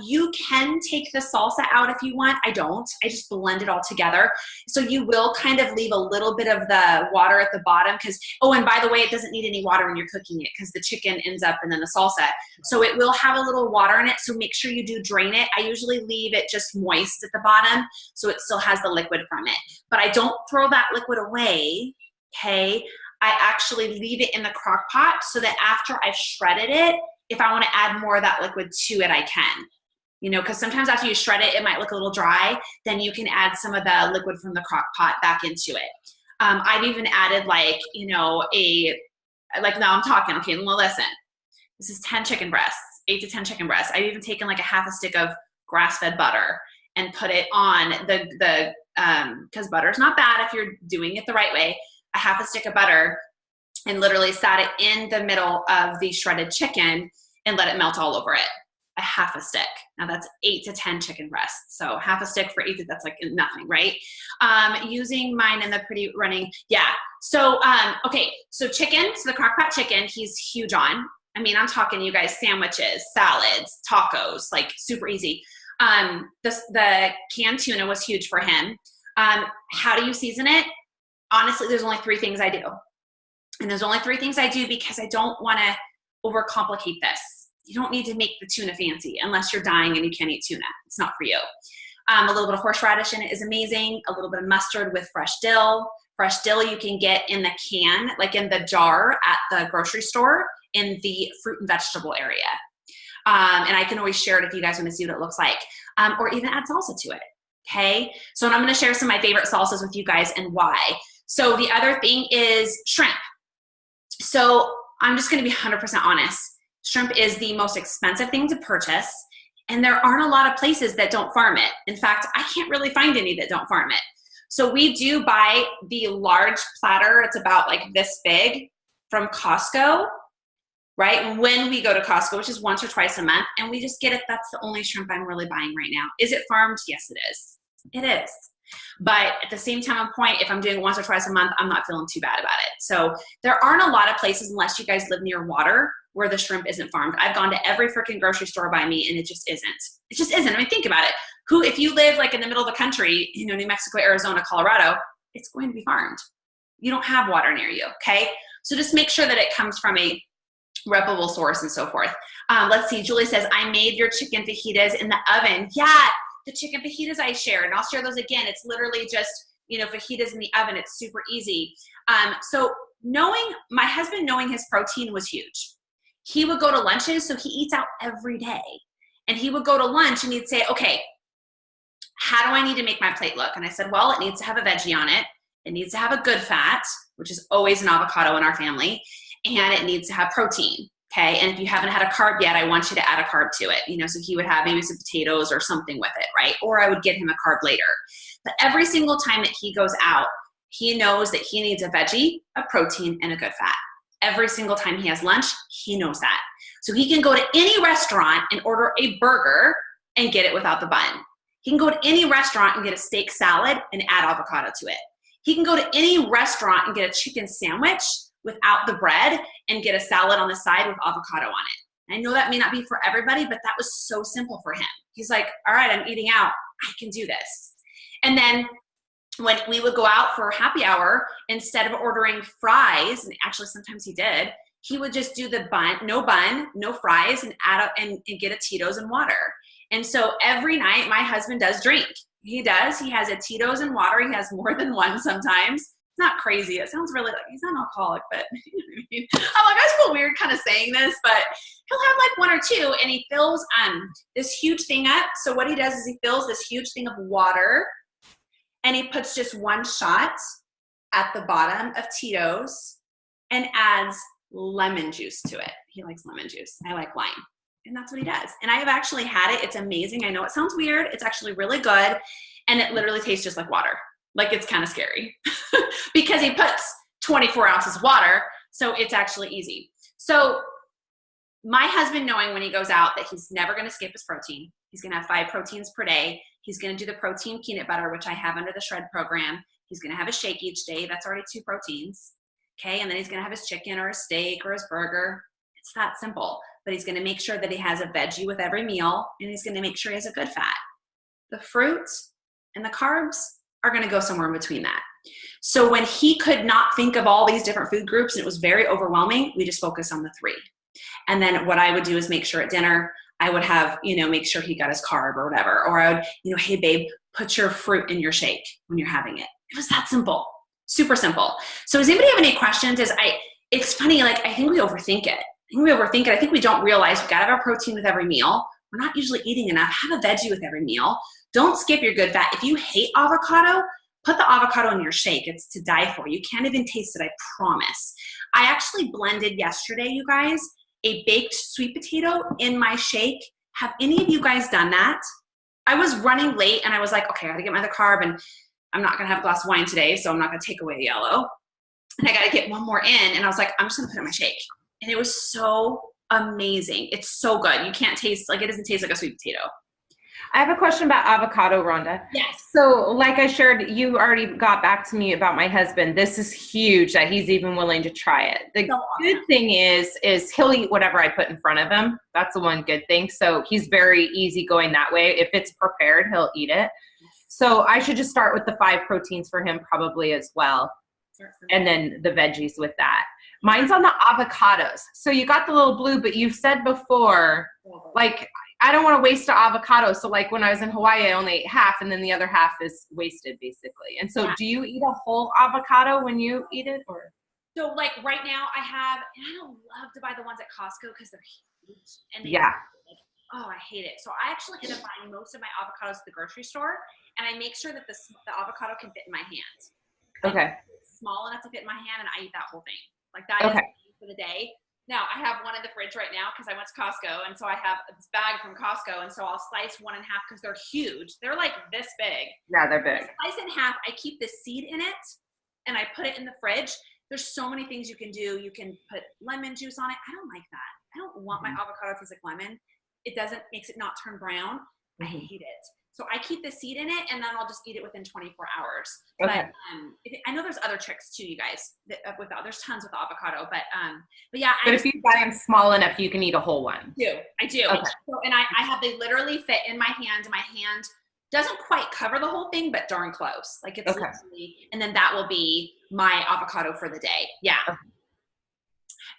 You can take the salsa out if you want. I don't. I just blend it all together. So you will kind of leave a little bit of the water at the bottom because, oh, and by the way, it doesn't need any water when you're cooking it because the chicken ends up and then the salsa. So it will have a little water in it. So make sure you do drain it. I usually leave it just moist at the bottom so it still has the liquid from it. But I don't throw that liquid away, okay? I actually leave it in the crock pot so that after I've shredded it, if I want to add more of that liquid to it, I can. Because sometimes after you shred it, it might look a little dry. Then you can add some of the liquid from the crock pot back into it. I've even added now I'm talking, okay, well, listen. This is 10 chicken breasts, 8 to 10 chicken breasts. I've even taken like a half a stick of grass-fed butter and put it on because butter is not bad if you're doing it the right way, a half a stick of butter, and literally sat it in the middle of the shredded chicken and let it melt all over it. A half a stick. Now that's 8 to 10 chicken breasts. So half a stick for 8, that's like nothing, right? Using mine in the pretty running. Yeah. So, okay. So chicken, so the crock pot chicken, he's huge on. I mean, I'm talking you guys, sandwiches, salads, tacos, like super easy. The canned tuna was huge for him. How do you season it? Honestly, there's only 3 things I do. And there's only 3 things I do because I don't want to overcomplicate this. You don't need to make the tuna fancy unless you're dying and you can't eat tuna. It's not for you. A little bit of horseradish in it is amazing. A little bit of mustard with fresh dill. Fresh dill you can get in the can, like in the jar at the grocery store in the fruit and vegetable area. And I can always share it if you guys want to see what it looks like. Or even add salsa to it. Okay? So I'm going to share some of my favorite salsas with you guys and why. So the other thing is shrimp. So I'm just going to be 100% honest. Shrimp is the most expensive thing to purchase, and there aren't a lot of places that don't farm it. In fact, I can't really find any that don't farm it. So we do buy the large platter. It's about like this big from Costco, right? When we go to Costco, which is once or twice a month, and we just get it. That's the only shrimp I'm really buying right now. Is it farmed? Yes, it is. It is. But at the same time and point, if I'm doing once or twice a month, I'm not feeling too bad about it. So there aren't a lot of places, unless you guys live near water, where the shrimp isn't farmed. I've gone to every freaking grocery store by me, and it just isn't. It just isn't. I mean, think about it. If you live like in the middle of the country, you know, New Mexico, Arizona, Colorado, it's going to be farmed. You don't have water near you, okay? So just make sure that it comes from a reputable source and so forth. Let's see. Julie says, I made your chicken fajitas in the oven. Yeah, the chicken fajitas I shared, and I'll share those again. It's literally just, you know, fajitas in the oven. It's super easy. So my husband knowing his protein was huge. He would go to lunches, so he eats out every day. And he would go to lunch and he'd say, okay, how do I need to make my plate look? And I said, well, it needs to have a veggie on it. It needs to have a good fat, which is always an avocado in our family. And it needs to have protein. Okay. And if you haven't had a carb yet, I want you to add a carb to it. You know, so he would have maybe some potatoes or something with it, right? Or I would get him a carb later. But every single time that he goes out, he knows that he needs a veggie, a protein, and a good fat. Every single time he has lunch, he knows that. So he can go to any restaurant and order a burger and get it without the bun. He can go to any restaurant and get a steak salad and add avocado to it. He can go to any restaurant and get a chicken sandwich without the bread and get a salad on the side with avocado on it. I know that may not be for everybody, but that was so simple for him. He's like, all right, I'm eating out. I can do this. And then when we would go out for happy hour, instead of ordering fries, and actually sometimes he did, he would just do the bun, no fries, and add up and get a Tito's and water. And so every night my husband does drink. He does. He has a Tito's and water. He has more than one sometimes. It's not crazy. It sounds really like he's not an alcoholic, but you know what I mean? I'm like, I feel weird kind of saying this, but he'll have like 1 or 2, and he fills this huge thing up. So what he does is he fills this huge thing of water, and he puts just 1 shot at the bottom of Tito's and adds lemon juice to it. He likes lemon juice. I like lime. And that's what he does. And I have actually had it. It's amazing. I know it sounds weird. It's actually really good. And it literally tastes just like water. Like, it's kind of scary because he puts 24 ounces of water. So it's actually easy. So my husband, knowing when he goes out that he's never going to skip his protein, he's going to have 5 proteins per day. He's going to do the protein peanut butter, which I have under the Shred program. He's going to have a shake each day. That's already 2 proteins. Okay. And then he's going to have his chicken or a steak or his burger. It's that simple. But he's going to make sure that he has a veggie with every meal, and he's going to make sure he has a good fat. The fruit and the carbs are going to go somewhere in between that. So when he could not think of all these different food groups and it was very overwhelming, we just focused on the 3. And then what I would do is make sure at dinner, I would have, make sure he got his carb or whatever. Or I would, hey babe, put your fruit in your shake when you're having it. It was that simple, super simple. So does anybody have any questions? It's funny, like, I think we overthink it. I think we don't realize we've got to have our protein with every meal. We're not usually eating enough. Have a veggie with every meal. Don't skip your good fat. If you hate avocado, put the avocado in your shake. It's to die for. You can't even taste it, I promise. I actually blended yesterday, you guys, a baked sweet potato in my shake. Have any of you guys done that? I was running late and I was like, okay, I got to get my other carb, and I'm not going to have a glass of wine today, so I'm not going to take away the yellow. And I got to get one more in. And I was like, I'm just going to put it in my shake. And it was so amazing. It's so good. You can't taste, like, it doesn't taste like a sweet potato. I have a question about avocado, Rhonda. Yes. So like I shared, you already got back to me about my husband. This is huge that he's even willing to try it. The So awesome. good thing is he'll eat whatever I put in front of him. That's the one good thing. So he's very easy going that way. If it's prepared, he'll eat it. So I should just start with the 5 proteins for him probably as well. And then the veggies with that. Mine's on the avocados. So you got the little blue, but you've said before, like, I don't want to waste an avocado. So like when I was in Hawaii, I only ate half and then the other half is wasted basically. And so do you eat a whole avocado when you eat it, or? So like right now I don't love to buy the ones at Costco because they're huge. And they I hate it. So I actually end up buying most of my avocados at the grocery store, and I make sure that the avocado can fit in my hand. Okay. It's small enough to fit in my hand, and I eat that whole thing. Like that is for the day. Now I have one in the fridge right now because I went to Costco, and so I have this bag from Costco, and so I'll slice 1 in half because they're huge. They're like this big. Yeah, they're big. I slice it in half. I keep the seed in it, and I put it in the fridge. There's so many things you can do. You can put lemon juice on it. I don't like that. I don't want my avocado to taste like lemon. It makes it not turn brown. I hate it. So I keep the seed in it, and then I'll just eat it within 24 hours. Okay. But I know there's other tricks too, you guys. There's tons with avocado, but yeah. But if you buy them small enough, you can eat a whole one. I do. Okay. So, and they literally fit in my hand. My hand doesn't quite cover the whole thing, but darn close. Like it's literally, and then that will be my avocado for the day. Yeah. Okay.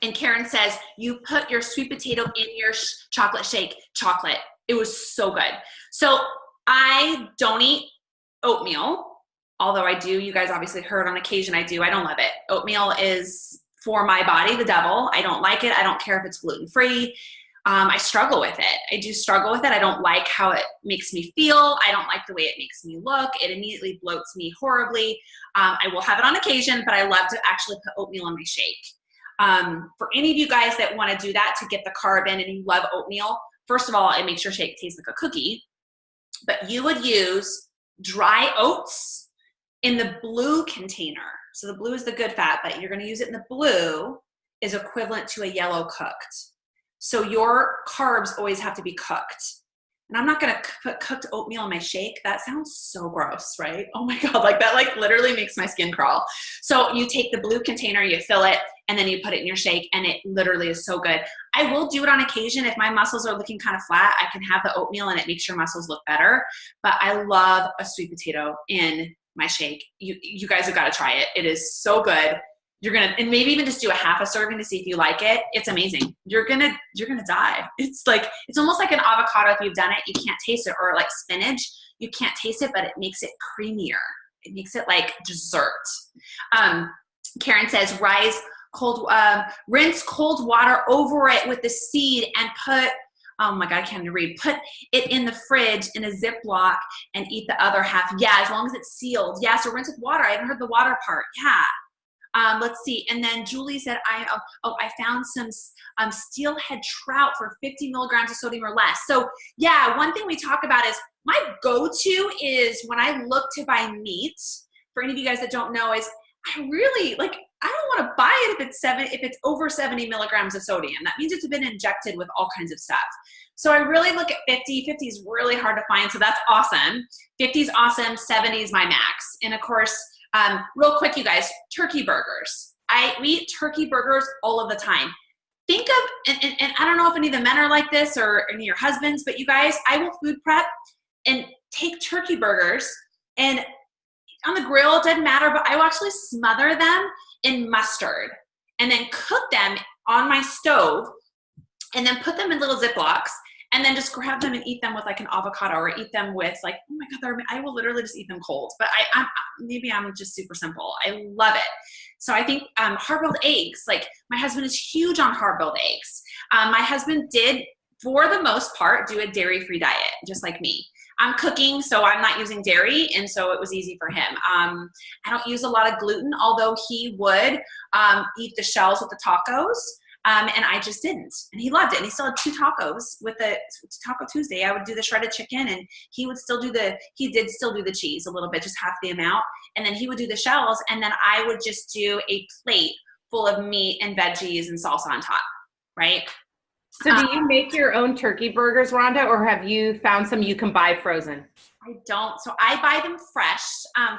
And Karen says, you put your sweet potato in your chocolate shake. Chocolate. It was so good. So I don't eat oatmeal, although I do. You guys obviously heard on occasion I do. I don't love it. Oatmeal is for my body, the devil. I don't like it. I don't care if it's gluten-free. I struggle with it. I do struggle with it. I don't like how it makes me feel. I don't like the way it makes me look. It immediately bloats me horribly. I will have it on occasion, but I love to actually put oatmeal in my shake. For any of you guys that want to do that to get the carb in and you love oatmeal, first of all, it makes your shake taste like a cookie. But you would use dry oats in the blue container. So the blue is the good fat, but you're going to use it in the blue is equivalent to a yellow cooked. So your carbs always have to be cooked. And I'm not going to put cooked oatmeal in my shake. That sounds so gross, right? Oh my God, like that like literally makes my skin crawl. So you take the blue container, you fill it, and then you put it in your shake, and it literally is so good. I will do it on occasion. If my muscles are looking kind of flat, I can have the oatmeal and it makes your muscles look better. But I love a sweet potato in my shake. You guys have got to try it. It is so good. And maybe even just do a half a serving to see if you like it. It's amazing. You're gonna die. It's almost like an avocado. If you've done it, you can't taste it, or like spinach, you can't taste it, but it makes it creamier. It makes it like dessert. Karen says, rinse cold water over it with the seed and put, oh my God, I can't even read. Put it in the fridge in a Ziploc and eat the other half. Yeah, as long as it's sealed. Yeah, so rinse with water. I haven't heard the water part. Yeah. Let's see. And then Julie said, I found some steelhead trout for 50 milligrams of sodium or less. So yeah, one thing we talk about is my go-to is when I look to buy meat, for any of you guys that don't know, is I really I don't want to buy it if it's over 70 milligrams of sodium. That means it's been injected with all kinds of stuff. So I really look at 50. 50 is really hard to find. So that's awesome. 50 is awesome. 70 is my max. And of course, real quick, you guys, turkey burgers. We eat turkey burgers all of the time. Think of, and I don't know if any of the men are like this or any of your husbands, but you guys, I will food prep and take turkey burgers and on the grill, it doesn't matter, but I will actually smother them in mustard and then cook them on my stove and then put them in little Ziplocs and then just grab them and eat them with like an avocado or eat them with like, oh my God, I will literally just eat them cold. But maybe I'm just super simple. I love it. So I think hard-boiled eggs, like my husband is huge on hard-boiled eggs. My husband did, for the most part, do a dairy-free diet, just like me. I'm cooking, so I'm not using dairy, and so it was easy for him. I don't use a lot of gluten, although he would eat the shells with the tacos, and I just didn't. And he loved it, and he still had 2 tacos with the Taco Tuesday. I would do the shredded chicken, and he did still do the cheese a little bit, just half the amount, and then he would do the shells, and then I would just do a plate full of meat and veggies and salsa on top, right? So do you make your own turkey burgers, Rhonda, or have you found some you can buy frozen? I don't. So I buy them fresh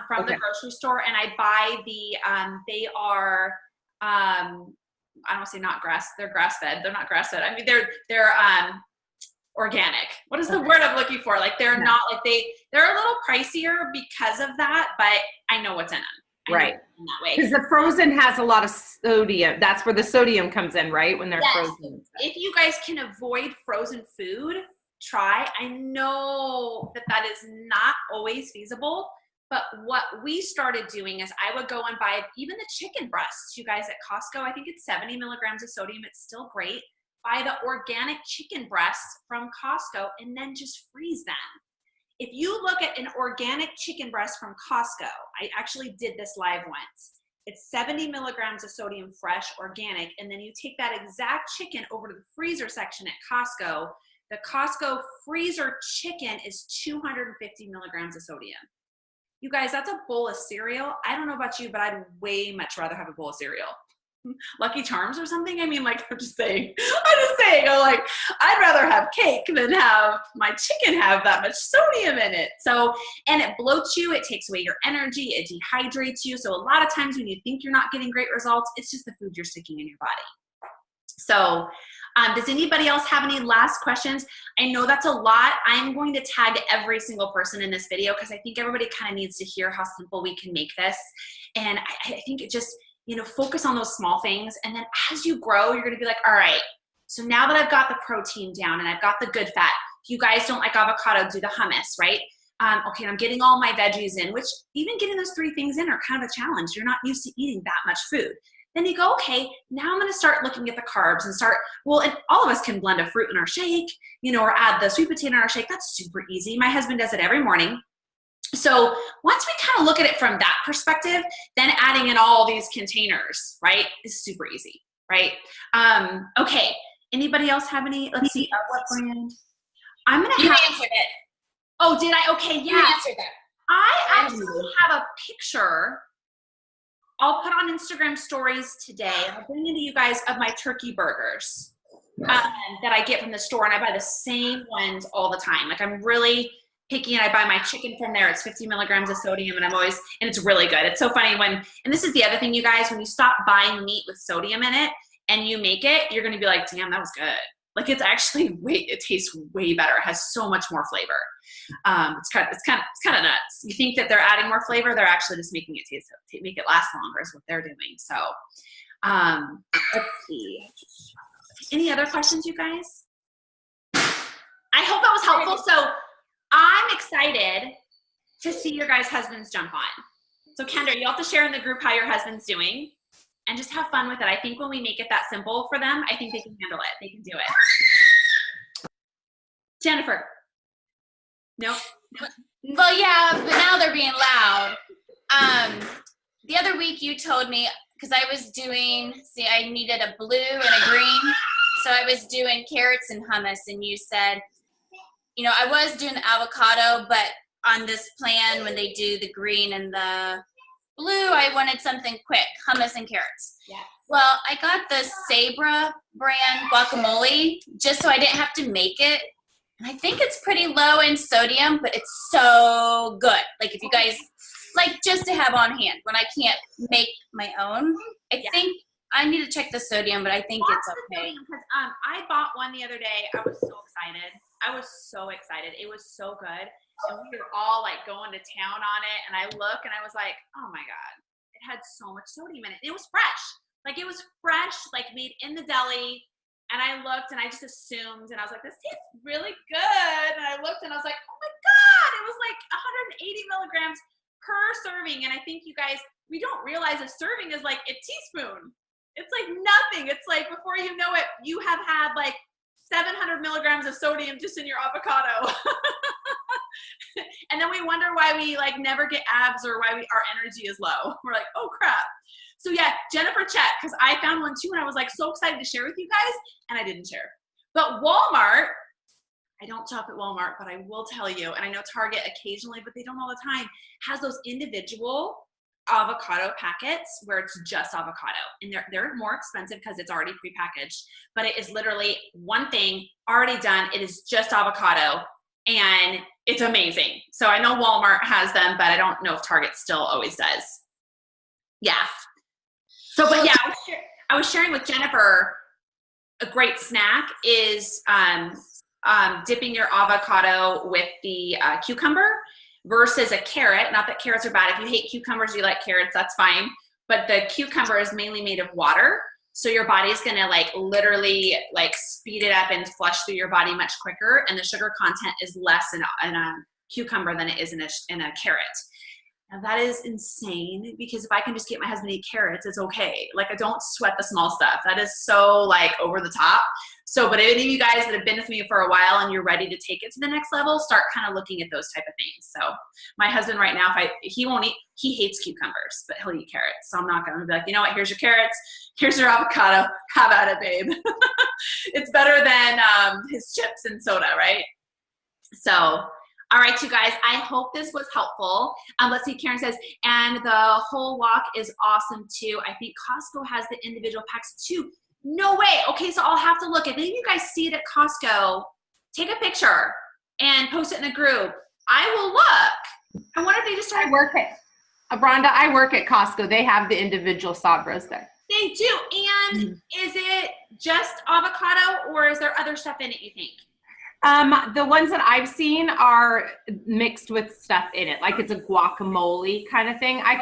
from Okay. the grocery store, and I buy the, they are, I don't say not grass, they're grass fed. They're not grass fed. I mean, they're organic. What is the word I'm looking for? Like they're not like they're a little pricier because of that, but I know what's in them. Right. In that way. Because the frozen has a lot of sodium. That's where the sodium comes in, right? When they're frozen. If you guys can avoid frozen food, try. I know that is not always feasible, but what we started doing is I would go and buy even the chicken breasts, you guys, at Costco. I think it's 70 milligrams of sodium. It's still great. Buy the organic chicken breasts from Costco and then just freeze them. If you look at an organic chicken breast from Costco, I actually did this live once. It's 70 milligrams of sodium fresh, organic, and then you take that exact chicken over to the freezer section at Costco. The Costco freezer chicken is 250 milligrams of sodium. You guys, that's a bowl of cereal. I don't know about you, but I'd way much rather have a bowl of cereal. Lucky Charms or something? I mean, like, I'm just saying, like, I'd rather have cake than have my chicken have that much sodium in it. So, and it bloats you, it takes away your energy, it dehydrates you. So a lot of times when you think you're not getting great results, it's just the food you're sticking in your body. So, does anybody else have any last questions? I know that's a lot. I'm going to tag every single person in this video because I think everybody kind of needs to hear how simple we can make this. And I think it just, focus on those small things. And then as you grow, you're going to be like, all right, so now that I've got the protein down and I've got the good fat, if you guys don't like avocado, do the hummus, right? Okay, I'm getting all my veggies in, which even getting those 3 things in are kind of a challenge. You're not used to eating that much food. Then you go, okay, now I'm going to start looking at the carbs and and all of us can blend a fruit in our shake, or add the sweet potato in our shake. That's super easy. My husband does it every morning. So once we kind of look at it from that perspective, then adding in all these containers, right, is super easy, right? Okay, anybody else have any? Let's see. What brand? I'm going to You answered it. Oh, did I? Okay, yeah. You answered that. I actually have a picture I'll put on Instagram stories today. I'll bring into you guys of my turkey burgers that I get from the store, and I buy the same ones all the time. Like, I'm really picky, and I buy my chicken from there. It's 50 milligrams of sodium, and it's really good. It's so funny and this is the other thing, you guys, when you stop buying meat with sodium in it and you make it, you're going to be like, damn, that was good. Like, it's actually it tastes way better. It has so much more flavor. It's kind of nuts. You think that they're adding more flavor, they're actually just making it make it last longer is what they're doing. So, let's see. Any other questions, you guys? I hope that was helpful. So, I'm excited to see your guys' husbands jump on. So, Kendra, you'll have to share in the group how your husband's doing. And just have fun with it. I think when we make it that simple for them, I think they can handle it. They can do it. Jennifer. No. Well, yeah, but now they're being loud. The other week you told me, because I needed a blue and a green. So I was doing carrots and hummus, and you said, I was doing the avocado, but on this plan, when they do the green and the blue, I wanted something quick, hummus and carrots. Yeah. Well, I got the Sabra brand guacamole just so I didn't have to make it. And I think it's pretty low in sodium, but it's so good. Like, if you guys just to have on hand when I can't make my own. I think I need to check the sodium, but I think it's okay. Because I bought one the other day. I was so excited. It was so good. And we were all going to town on it. And I look and I was like, oh my God, it had so much sodium in it. It was fresh. It was fresh, made in the deli. And I looked and I just assumed, and I was like, this tastes really good. And I looked and I was like, oh my God, it was 180 milligrams per serving. And I think you guys, we don't realize a serving is like a teaspoon. It's nothing. It's before you know it, you have had 700 milligrams of sodium just in your avocado. And then we wonder why we never get abs or why our energy is low. We're like, oh crap. So yeah, Jennifer check, because I found one too and I was so excited to share with you guys, and I didn't share. But Walmart, I don't shop at Walmart, but I will tell you, and I know Target occasionally, but they don't all the time, has those individual avocado packets where it's just avocado, and they're more expensive because it's already prepackaged, but it is literally one thing already done. It is just avocado, and it's amazing. So I know Walmart has them, but I don't know if Target still always does. Yeah. So, but yeah, I was sharing with Jennifer, a great snack is dipping your avocado with the cucumber versus a carrot. Not that carrots are bad. If you hate cucumbers, you like carrots, that's fine. But the cucumber is mainly made of water. So your body's gonna like literally like speed it up and flush through your body much quicker. And the sugar content is less in a cucumber than it is in a carrot. Now that is insane, because if I can just get my husband to eat carrots, it's okay. Like, I don't sweat the small stuff. That is so like over the top. So, but any of you guys that have been with me for a while and you're ready to take it to the next level, start kind of looking at those type of things. So my husband right now, he won't eat, he hates cucumbers, but he'll eat carrots. So I'm not going to be like, you know what, here's your carrots, here's your avocado, how about it, babe? It's better than his chips and soda, right? So, all right, you guys, I hope this was helpful. Let's see, Karen says, and the whole walk is awesome too. I think Costco has the individual packs too. No way. Okay, so I'll have to look. If any of you guys see it at Costco, take a picture and post it in the group. I will look. I wonder if they just started. Rhonda, I work at Costco. They have the individual Sabras there. They do. And is it just avocado, or is there other stuff in it, you think? The ones that I've seen are mixed with stuff in it, like it's a guacamole kind of thing. I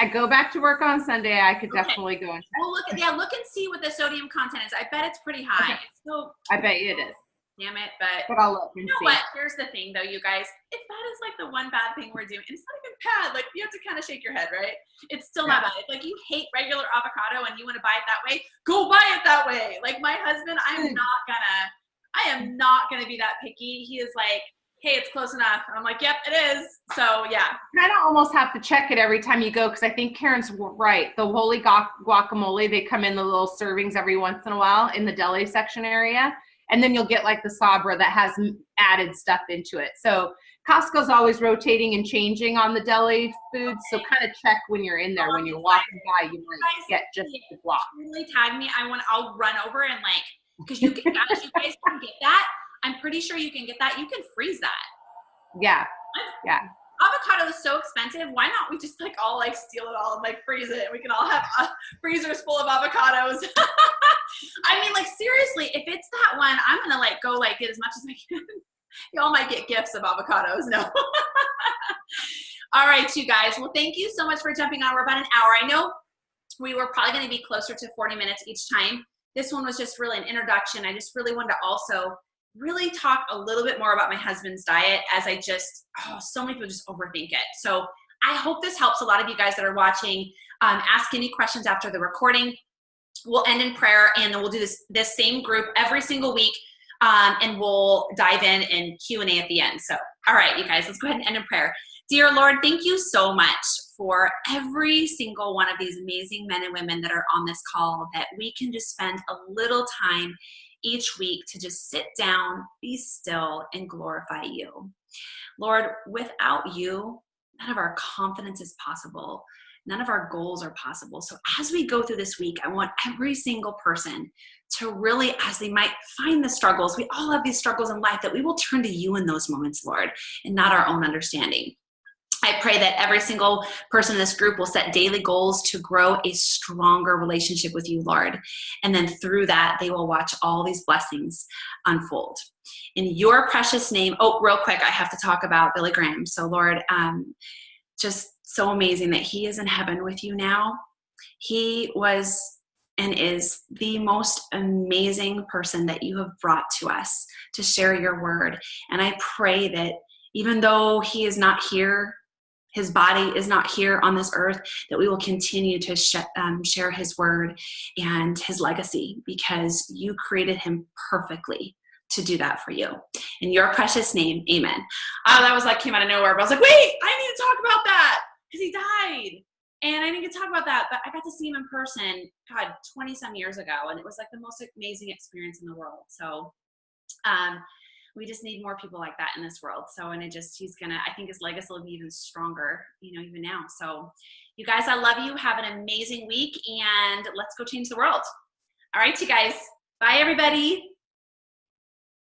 go back to work on Sunday. I could definitely go and check. Well, look and see what the sodium content is. I bet it's pretty high. Okay. So I bet you it is. Damn it, but I'll look and you know see. what? Here's the thing, though, you guys. If that is like the one bad thing we're doing, and it's not even bad. Like, you have to kind of shake your head, right? It's still not bad. If like you hate regular avocado and you want to buy it that way, go buy it that way. Like my husband, I am not gonna be that picky. He is like, hey, it's close enough. And I'm like, yep, it is. So yeah. Kind of almost have to check it every time you go, because I think Karen's right. The holy guacamole, they come in the little servings every once in a while in the deli section area. And then you'll get like the Sabra that has added stuff into it. So Costco's always rotating and changing on the deli foods. So kind of check when you're in there. When you're walking by, you might get just the guac. Really tag me. I'll run over and like, because you guys can get that. I'm pretty sure you can get that. You can freeze that. Yeah. Yeah. Avocado is so expensive. Why not we just like all like steal it all and like freeze it? And we can all have freezers full of avocados. I mean, like seriously, if it's that one, I'm gonna like go like get as much as I can. Y'all might get gifts of avocados. No. All right, you guys. Well, thank you so much for jumping on. We're about an hour. I know we were probably going to be closer to 40 minutes each time. This one was just really an introduction. I just really wanted to also really talk a little bit more about my husband's diet, as I just, so many people just overthink it. So I hope this helps a lot of you guys that are watching. Ask any questions after the recording. We'll end in prayer, and then we'll do this same group every single week, and we'll dive in and Q&A at the end. So, all right, you guys, let's go ahead and end in prayer. Dear Lord, thank you so much for every single one of these amazing men and women that are on this call, that we can just spend a little time each week to just sit down, be still, and glorify you. Lord, without you, none of our confidence is possible. None of our goals are possible. So as we go through this week, I want every single person to really, as they might find the struggles, we all have these struggles in life, that we will turn to you in those moments, Lord, and not our own understanding. I pray that every single person in this group will set daily goals to grow a stronger relationship with you, Lord. And then through that, they will watch all these blessings unfold. In your precious name, real quick, I have to talk about Billy Graham. So Lord, just so amazing that he is in heaven with you now. He was and is the most amazing person that you have brought to us to share your word. And I pray that even though he is not here, his body is not here on this earth, that we will continue to share his word and his legacy, because you created him perfectly to do that for you. In your precious name, amen. That was like came out of nowhere, but I was like, wait, I need to talk about that, because he died. And I need to talk about that, but I got to see him in person, 20 some years ago. And it was like the most amazing experience in the world. So, we just need more people like that in this world. So, and I think his legacy will be even stronger, even now. So you guys, I love you. Have an amazing week, and let's go change the world. All right, you guys. Bye, everybody.